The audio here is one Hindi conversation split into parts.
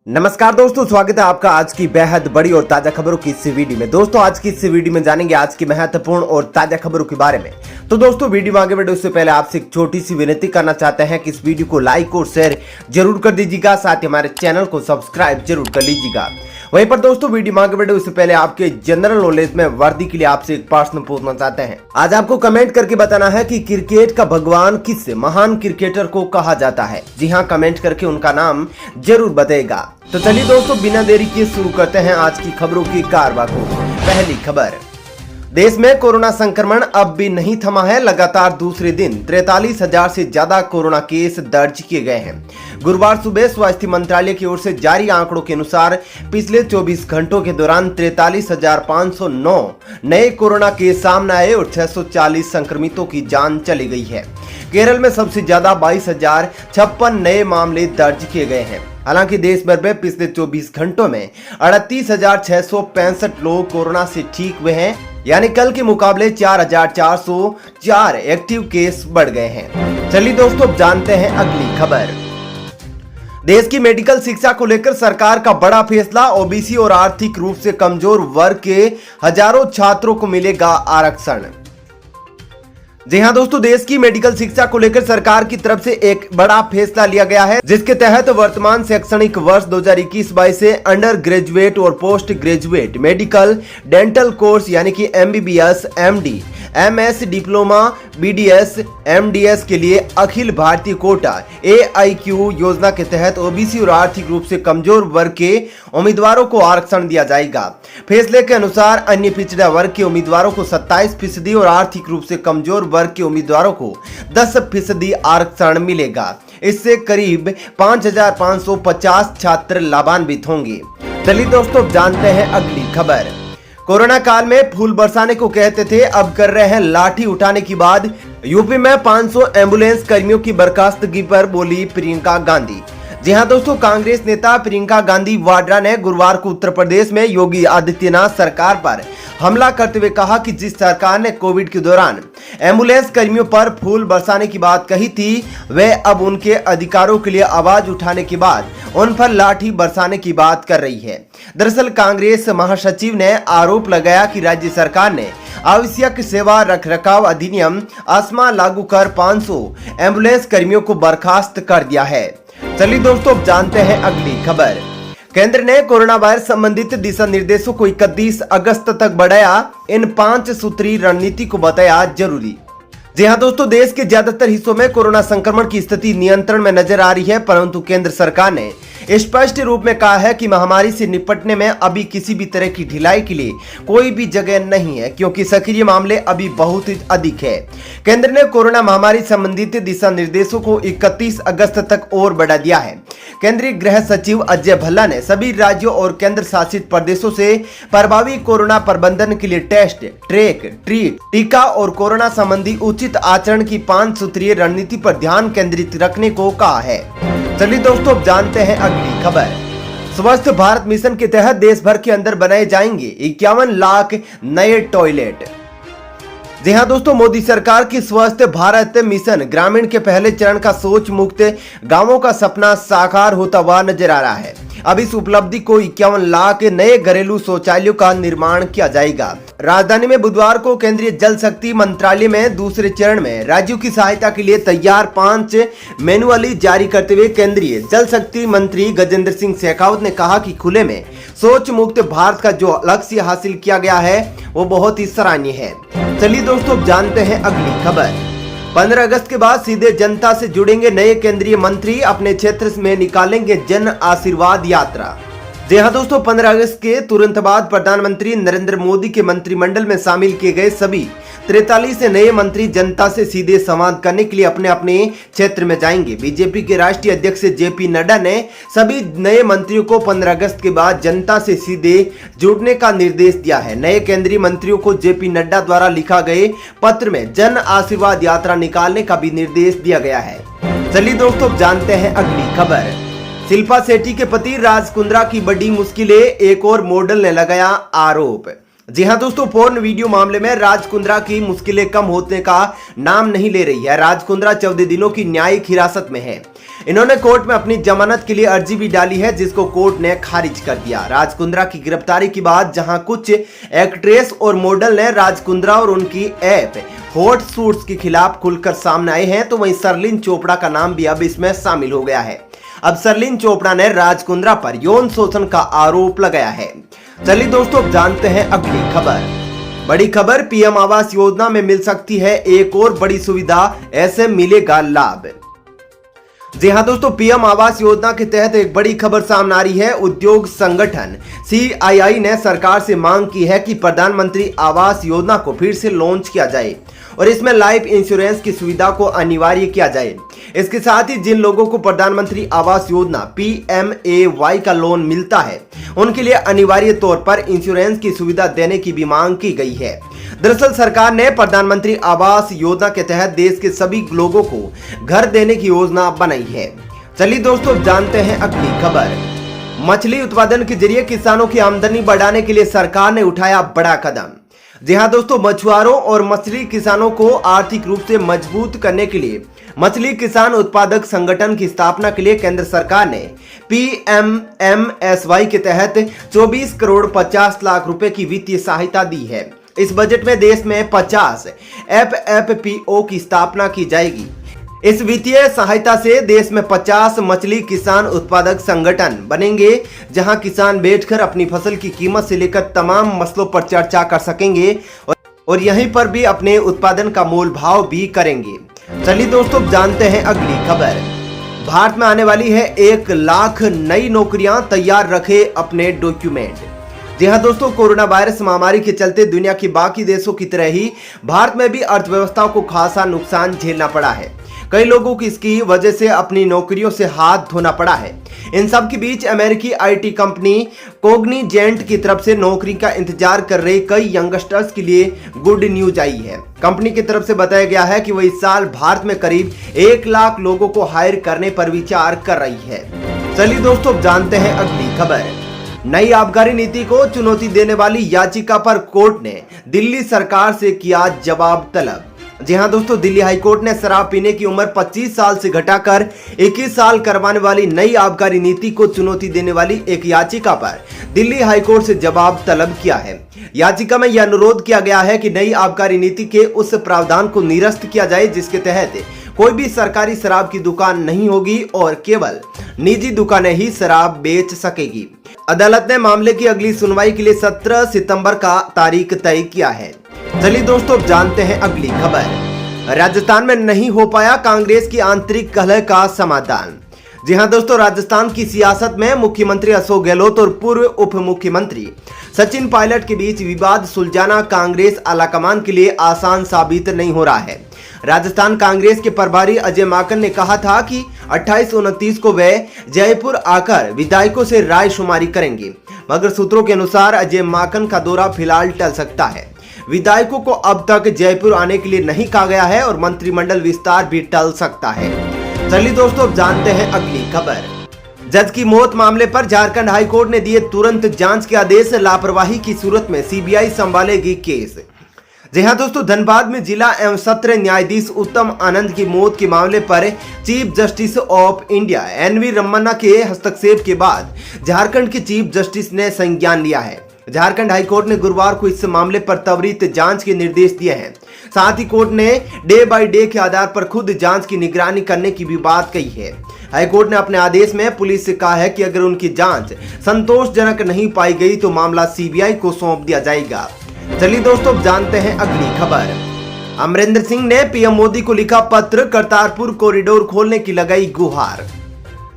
नमस्कार दोस्तों, स्वागत है आपका आज की बेहद बड़ी और ताजा खबरों की इस वीडियो में। दोस्तों आज की इस वीडियो में जानेंगे आज की महत्वपूर्ण और ताजा खबरों के बारे में। तो दोस्तों वीडियो में आगे बढ़ने से पहले आपसे एक छोटी सी विनती करना चाहते हैं कि इस वीडियो को लाइक और शेयर जरूर कर दीजिएगा, साथ ही हमारे चैनल को सब्सक्राइब जरूर कर लीजिएगा। वहीं पर दोस्तों वीडियो में आगे बढ़ने से पहले आपके जनरल नॉलेज में वर्दी के लिए आपसे एक प्रश्न पूछना चाहते हैं। आज आपको कमेंट करके बताना है कि क्रिकेट का भगवान किस महान क्रिकेटर को कहा जाता है। जी हाँ, कमेंट करके उनका नाम जरूर बताइएगा। तो चलिए दोस्तों बिना देरी के शुरू करते हैं आज की खबरों की कारवां को। पहली खबर, देश में कोरोना संक्रमण अब भी नहीं थमा है। लगातार दूसरे दिन 43,000 से ज्यादा कोरोना केस दर्ज किए गए हैं। गुरुवार सुबह स्वास्थ्य मंत्रालय की ओर से जारी आंकड़ों के अनुसार पिछले 24 घंटों के दौरान 43,509 नए कोरोना केस सामने आए और 640 संक्रमितों की जान चली गई है। केरल में सबसे ज्यादा 22,056 नए मामले दर्ज किए गए हैं। हालांकि देश भर में पिछले 24 घंटों में 38,665 लोग कोरोना से ठीक हुए हैं, यानी कल के मुकाबले 4,404 एक्टिव केस बढ़ गए हैं। चलिए दोस्तों अब जानते हैं अगली खबर। देश की मेडिकल शिक्षा को लेकर सरकार का बड़ा फैसला। ओबीसी और आर्थिक रूप से कमजोर वर्ग के हजारों छात्रों को मिलेगा आरक्षण। जी हां दोस्तों, देश की मेडिकल शिक्षा को लेकर सरकार की तरफ से एक बड़ा फैसला लिया गया है, जिसके तहत वर्तमान शैक्षणिक वर्ष 2021-22 से अंडर ग्रेजुएट और post graduate medical dental course यानी कि MBBS, MD, MS, diploma, BDS, MDS के लिए अखिल भारतीय कोटा AIQ योजना के तहत ओबीसी और आर्थिक रूप से कमजोर वर्ग के उम्मीदवारों को आरक्षण दिया जाएगा। फैसले के अनुसार अन्य पिछड़ा वर्ग के उम्मीदवारों को 27% और आर्थिक रूप से कमजोर वर्ग के उम्मीदवारों को 10% आरक्षण मिलेगा। इससे करीब 5,550 छात्र लाभान्वित होंगे। चलिए दोस्तों जानते हैं अगली खबर। कोरोना काल में फूल बरसाने को कहते थे, अब कर रहे हैं लाठी उठाने की बात। यूपी में 500 एम्बुलेंस कर्मियों की बर्खास्तगी पर बोली प्रियंका गांधी। जी हां दोस्तों, कांग्रेस नेता प्रियंका गांधी वाड्रा ने गुरुवार को उत्तर प्रदेश में योगी आदित्यनाथ सरकार पर हमला करते हुए कहा कि जिस सरकार ने कोविड के दौरान एम्बुलेंस कर्मियों पर फूल बरसाने की बात कही थी, वह अब उनके अधिकारों के लिए आवाज उठाने के बाद उन पर लाठी बरसाने की बात कर रही है। दरअसल कांग्रेस महासचिव ने आरोप लगाया कि राज्य सरकार ने आवश्यक सेवा रखरखाव अधिनियम आसमा लागू कर 500 एम्बुलेंस कर्मियों को बर्खास्त कर दिया है। चलिए दोस्तों अब जानते हैं अगली खबर। केंद्र ने कोरोना वायरस संबंधित दिशा निर्देशों को 31 अगस्त तक बढ़ाया। इन 5 सूत्री रणनीति को बताया जरूरी। जी हां दोस्तों, देश के ज्यादातर हिस्सों में कोरोना संक्रमण की स्थिति नियंत्रण में नजर आ रही है, परंतु केंद्र सरकार ने स्पष्ट रूप में कहा है कि महामारी से निपटने में अभी किसी भी तरह की ढिलाई के लिए कोई भी जगह नहीं है, क्योंकि सक्रिय मामले अभी बहुत अधिक है। केंद्र ने कोरोना महामारी संबंधित दिशा निर्देशों को 31 अगस्त तक और बढ़ा दिया है। केंद्रीय गृह सचिव अजय भल्ला ने सभी राज्यों और केंद्र शासित प्रदेशों से प्रभावी कोरोना प्रबंधन के लिए टेस्ट, ट्रैक, ट्रीट, टीका और कोरोना संबंधी उचित आचरण की 5 सूत्रीय रणनीति पर ध्यान केंद्रित रखने को कहा है। चलिए दोस्तों अब जानते हैं अगली खबर। स्वस्थ भारत मिशन के तहत देश भर के अंदर बनाए जाएंगे 51 लाख नए टॉयलेट। जी हां दोस्तों, मोदी सरकार की स्वस्थ भारत मिशन ग्रामीण के पहले चरण का शौच मुक्त गांवों का सपना साकार होता हुआ नजर आ रहा है। अब इस उपलब्धि को 51 लाख नए घरेलू शौचालयों का निर्माण किया जाएगा। राजधानी में बुधवार को केंद्रीय जल शक्ति मंत्रालय में दूसरे चरण में राज्यों की सहायता के लिए तैयार 5 मैनुअली जारी करते हुए केंद्रीय जल शक्ति मंत्री गजेंद्र सिंह शेखावत ने कहा कि खुले में शौच मुक्त भारत का जो लक्ष्य हासिल किया गया है वो बहुत ही सराहनीय है। चलिए दोस्तों जानते हैं अगली खबर। 15 अगस्त के बाद सीधे जनता से जुड़ेंगे नए केंद्रीय मंत्री, अपने क्षेत्र में निकालेंगे जन आशीर्वाद यात्रा। जी हां दोस्तों, 15 अगस्त के तुरंत बाद प्रधानमंत्री नरेंद्र मोदी के मंत्रिमंडल में शामिल किए गए सभी 43 नए मंत्री जनता से सीधे संवाद करने के लिए अपने अपने क्षेत्र में जाएंगे। बीजेपी के राष्ट्रीय अध्यक्ष JP नड्डा ने सभी नए मंत्रियों को 15 अगस्त के बाद जनता से सीधे जुड़ने का निर्देश दिया है। नए केंद्रीय मंत्रियों को JP नड्डा द्वारा लिखा गए पत्र में जन आशीर्वाद यात्रा निकालने का भी निर्देश दिया गया है। चलिए दोस्तों जानते हैं अगली खबर। शिल्पा शेट्टी के पति राज कुंद्रा की बड़ी मुश्किलें, एक और मॉडल ने लगाया आरोप। जी हां दोस्तों, पोर्न वीडियो मामले में राज कुंद्रा की मुश्किलें कम होने का नाम नहीं ले रही है। राज कुंद्रा 14 दिनों की न्यायिक हिरासत में है। इन्होंने कोर्ट में अपनी जमानत के लिए अर्जी भी डाली है, जिसको कोर्ट ने खारिज कर दिया। राज कुंद्रा की गिरफ्तारी के बाद जहां कुछ एक्ट्रेस और मॉडल ने राज कुंद्रा और उनकी ऐप हॉट सूट्स के खिलाफ खुलकर सामने आए हैं, तो वहीं सरलिन चोपड़ा का नाम भी अब इसमें शामिल हो गया है। अब सरलिन चोपड़ा ने राज कुंद्रा पर यौन शोषण का आरोप लगाया है। चलिए दोस्तों, अब जानते हैं अगली खबर। बड़ी खबर, पीएम आवास योजना में मिल सकती है एक और बड़ी सुविधा, ऐसे मिलेगा लाभ। जी हां दोस्तों, पीएम आवास योजना के तहत एक बड़ी खबर सामने आ रही है। उद्योग संगठन CII ने सरकार से मांग की है कि प्रधानमंत्री आवास योजना को फिर से लॉन्च किया जाए और इसमें लाइफ इंश्योरेंस की सुविधा को अनिवार्य किया जाए। इसके साथ ही जिन लोगों को प्रधानमंत्री आवास योजना PMAY का लोन मिलता है, उनके लिए अनिवार्य तौर पर इंश्योरेंस की सुविधा देने की भी मांग की गई है। दरअसल सरकार ने प्रधानमंत्री आवास योजना के तहत देश के सभी लोगों को घर देने की योजना बनाई है। चलिए दोस्तों, जानते हैं अगली खबर। मछली उत्पादन के जरिए किसानों की आमदनी बढ़ाने के लिए सरकार ने उठाया बड़ा कदम। जी हां दोस्तों, मछुआरों और मछली किसानों को आर्थिक रूप से मजबूत करने के लिए मछली किसान उत्पादक संगठन की स्थापना के लिए केंद्र सरकार ने PMMSY के तहत 24 करोड़ 50 लाख रुपए की वित्तीय सहायता दी है। इस बजट में देश में 50 FFPO की स्थापना की जाएगी। इस वित्तीय सहायता से देश में 50 मछली किसान उत्पादक संगठन बनेंगे, जहां किसान बैठकर अपनी फसल की कीमत से लेकर तमाम मसलों पर चर्चा कर सकेंगे और यहीं पर भी अपने उत्पादन का मोल भाव भी करेंगे। चलिए दोस्तों, जानते हैं अगली खबर। भारत में आने वाली है 1 लाख नई नौकरियां, तैयार रखे अपने डॉक्यूमेंट। जी हां दोस्तों, कोरोना वायरस महामारी के चलते दुनिया के बाकी देशों की तरह ही भारत में भी अर्थव्यवस्था को खासा नुकसान झेलना पड़ा है। कई लोगों को इसकी वजह से अपनी नौकरियों से हाथ धोना पड़ा है। इन सब के बीच अमेरिकी IT कंपनी कॉग्निजेंट की तरफ से नौकरी का इंतजार कर रहे कई यंगस्टर्स के लिए गुड न्यूज आई है। कंपनी की तरफ से बताया गया है कि वह इस साल भारत में करीब 1 लाख लोगों को हायर करने पर विचार कर रही है। चलिए दोस्तों, जानते हैं अगली खबर। नई आबकारी नीति को चुनौती देने वाली याचिका पर कोर्ट ने दिल्ली सरकार से किया जवाब तलब। जी हां दोस्तों, दिल्ली हाईकोर्ट ने शराब पीने की उम्र 25 साल से घटाकर 21 साल करवाने वाली नई आबकारी नीति को चुनौती देने वाली एक याचिका पर दिल्ली हाईकोर्ट से जवाब तलब किया है। याचिका में यह अनुरोध किया गया है कि नई आबकारी नीति के उस प्रावधान को निरस्त किया जाए जिसके तहत कोई भी सरकारी शराब की दुकान नहीं होगी और केवल निजी दुकानें ही शराब बेच सकेगी। अदालत ने मामले की अगली सुनवाई के लिए 17 सितंबर का तारीख तय किया है। चलिए दोस्तों, जानते हैं अगली खबर। राजस्थान में नहीं हो पाया कांग्रेस की आंतरिक कलह का समाधान। जी हां दोस्तों, राजस्थान की सियासत में मुख्यमंत्री अशोक गहलोत और पूर्व उप मुख्यमंत्री सचिन पायलट के बीच विवाद सुलझाना कांग्रेस आलाकमान के लिए आसान साबित नहीं हो रहा है। राजस्थान कांग्रेस के प्रभारी अजय माकन ने कहा था कि 28-29 को वे जयपुर आकर विधायकों से राय शुमारी करेंगे, मगर सूत्रों के अनुसार अजय माकन का दौरा फिलहाल टल सकता है। विधायकों को अब तक जयपुर आने के लिए नहीं कहा गया है और मंत्रिमंडल विस्तार भी टल सकता है। चलिए दोस्तों, जानते हैं अगली खबर। जज की मौत मामले पर झारखंड हाईकोर्ट ने दिए तुरंत जांच के आदेश। लापरवाही की सूरत में CBI संभालेगी केस। जी हां दोस्तों, धनबाद में जिला एवं सत्र न्यायाधीश उत्तम आनंद की मौत के मामले पर chief justice of India NV Ramana के हस्तक्षेप के बाद झारखंड के चीफ जस्टिस ने संज्ञान लिया है। झारखंड हाईकोर्ट ने गुरुवार को इस मामले पर त्वरित जांच के निर्देश दिए हैं। साथ ही कोर्ट ने डे बाय डे के आधार पर खुद जांच की निगरानी करने की भी बात कही है। हाईकोर्ट ने अपने आदेश में पुलिस से कहा है कि अगर उनकी जांच संतोषजनक नहीं पाई गई तो मामला CBI को सौंप दिया जाएगा। चलिए दोस्तों, जानते हैं अगली खबर। अमरिंदर सिंह ने PM मोदी को लिखा पत्र, करतारपुर कॉरिडोर खोलने की लगाई गुहार।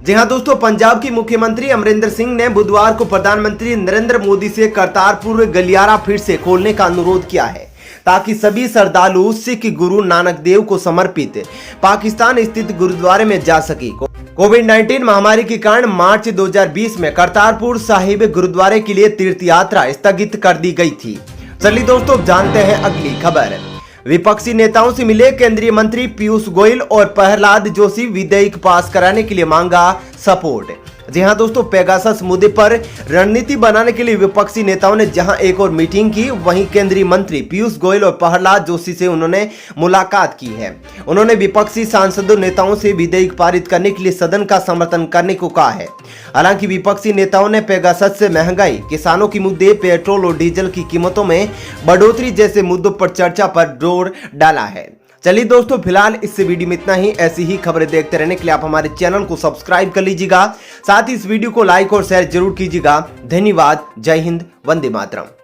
जी हां दोस्तों, पंजाब के मुख्यमंत्री अमरिंदर सिंह ने बुधवार को प्रधानमंत्री नरेंद्र मोदी से करतारपुर गलियारा फिर से खोलने का अनुरोध किया है ताकि सभी श्रद्धालु सिख गुरु नानक देव को समर्पित पाकिस्तान स्थित गुरुद्वारे में जा सके। कोविड-19 महामारी के कारण मार्च 2020 में करतारपुर साहिब गुरुद्वारे के लिए तीर्थ यात्रा स्थगित कर दी गई थी। चलिए दोस्तों, जानते हैं अगली खबर। विपक्षी नेताओं से मिले केंद्रीय मंत्री पीयूष गोयल और प्रहलाद जोशी, विधेयक पास कराने के लिए मांगा सपोर्ट। जी हां दोस्तों, पेगासस मुद्दे पर रणनीति बनाने के लिए विपक्षी नेताओं ने जहां एक और मीटिंग की, वहीं केंद्रीय मंत्री पीयूष गोयल और प्रहलाद जोशी से उन्होंने मुलाकात की है। उन्होंने विपक्षी सांसदों नेताओं से विधेयक पारित करने के लिए सदन का समर्थन करने को कहा है। हालांकि विपक्षी नेताओं ने पेगासस से महंगाई, किसानों की मुद्दे, पेट्रोल और डीजल की कीमतों में बढ़ोतरी जैसे मुद्दों पर चर्चा पर जोर डाला है। चलिए दोस्तों, फिलहाल इस वीडियो में इतना ही। ऐसी ही खबरें देखते रहने के लिए आप हमारे चैनल को सब्सक्राइब कर लीजिएगा। साथ ही इस वीडियो को लाइक और शेयर जरूर कीजिएगा। धन्यवाद। जय हिंद। वंदे मातरम।